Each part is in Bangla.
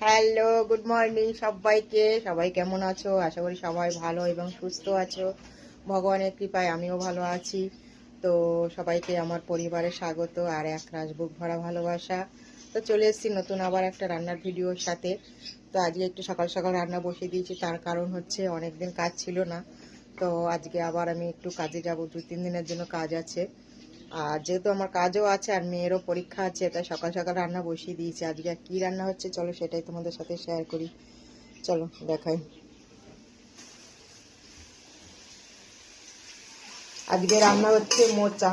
হ্যালো, গুড মর্নিং সবাইকে। সবাই কেমন আছো? আশা করি সবাই ভালো এবং সুস্থ আছো। ভগবানের কৃপায় আমিও ভালো আছি। তো সবাইকে আমার পরিবারে স্বাগত আর এক রাশ বুক ভরা ভালোবাসা। তো চলে এসেছি নতুন আবার একটা রান্নার ভিডিওর সাথে। তো আজকে একটু সকাল সকাল রান্না বসিয়ে দিয়েছি, তার কারণ হচ্ছে অনেকদিন কাজ ছিল না। তো আজকে আবার আমি একটু কাজে যাব, 2-3 দিনের জন্য কাজ আছে। আর যেহেতু আমার কাজও আছে আর মেয়েরও পরীক্ষা আছে, তাই সকাল সকাল রান্না বসিয়ে দিয়েছি। আজকে কি রান্না হচ্ছে চলো সেটাই তোমাদের সাথে শেয়ার করি। চলো দেখাই। আজকে রান্না হচ্ছে মোচা।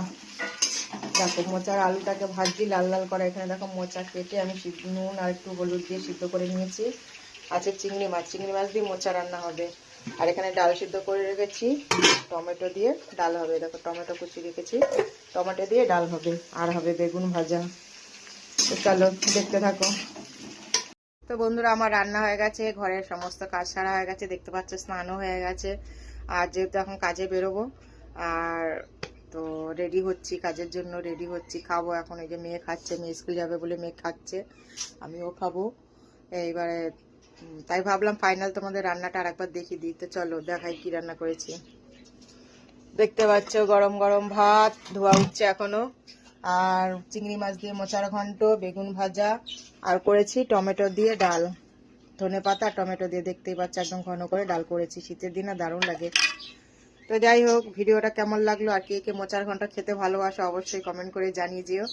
দেখো, মোচার আলুটাকে ভাজি লাল লাল করা। এখানে দেখো মোচা কেটে আমি নুন আর একটু হলুদ দিয়ে সিদ্ধ করে নিয়েছি। আছে চিংড়ি মাছ, চিংড়ি মাছ দিয়ে মোচা রান্না হবে। আর এখানে ডাল সিদ্ধ করে রেখেছি, টমেটো দিয়ে ডাল হবে। দেখো টমেটো কুচি রেখেছি, টমেটো দিয়ে ডাল হবে। আর হবে বেগুন ভাজা। তো চলো দেখতে থাকো। তো বন্ধুরা, আমার রান্না হয়ে গেছে, ঘরের সমস্ত কাজ সারা হয়ে গেছে, দেখতে পাচ্ছ স্নানও হয়ে গেছে। আর যেহেতু এখন কাজে বেরোবো, আর তো রেডি হচ্ছি, কাজের জন্য রেডি হচ্ছি। খাবো এখন, এই যে মেয়ে খাচ্ছে, মেয়ে স্কুল যাবে বলে মেয়ে খাচ্ছে, আমিও খাবো এইবারে। তাই ভাবলাম ফাইনাল তোমাদের রান্নাটা আর একবার দেখিয়ে দিই। তো চলো দেখাই কি রান্না করেছি। দেখতে পাচ্ছ গরম গরম ভাত ধোয়া উঠছে এখনো, আর চিংড়ি মাছ দিয়ে মোচার ঘন্ট, বেগুন ভাজা, আর করেছি টমেটো দিয়ে ডাল। ধনে পাতা টমেটো দিয়ে, দেখতেই পাচ্ছ একদম ঘন করে ডাল করেছি। শীতের দিনে দারুণ লাগে। তো যাই হোক, ভিডিওটা কেমন লাগলো আর কে কে মোচার ঘন্ট খেতে ভালোবাসো অবশ্যই কমেন্ট করে জানিয়ে দিও।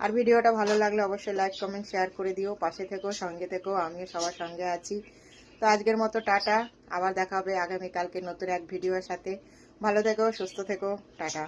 আর ভিডিওটা ভালো লাগলে অবশ্যই লাইক কমেন্ট শেয়ার করে দিও। পাশে থেকো, সঙ্গে থেকো, আমিও সবার সঙ্গে আছি। তো আজকের মতো টাটা। আবার দেখা হবে আগামীকালকে নতুন এক ভিডিওর সাথে। ভালো থেকো, সুস্থ থেকো, টাটা।